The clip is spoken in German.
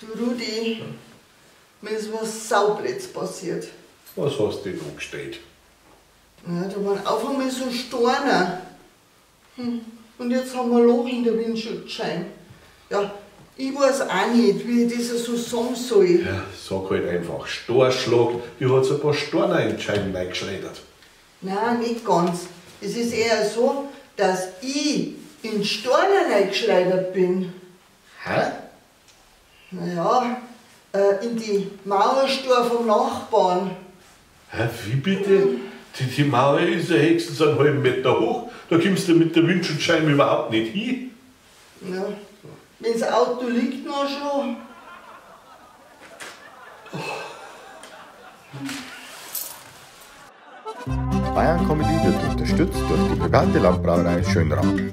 Du Rudi, mir ist was Saublöds passiert. Was hast du denn angestellt? Ja, da waren auf einmal so Steine. Und jetzt haben wir ein Loch in der Windschutzscheibe. Ja, ich weiß auch nicht, wie ich das so sagen soll. Ja, sag halt einfach, Storschlag, die hat so ein paar Steine in die Scheiben reingeschreddert. Nein, nicht ganz. Es ist eher so, dass ich in Steine reingeschleudert bin. Hä? Naja, in die Mauerstor vom Nachbarn. Hä, wie bitte? Die Mauer ist ja höchstens einen halben Meter hoch, da kommst du mit der Windschutzscheibe überhaupt nicht hin. Ja, wenn das Auto liegt noch schon. Bayern Comedy wird unterstützt durch die private Landbrauerei Schönraum.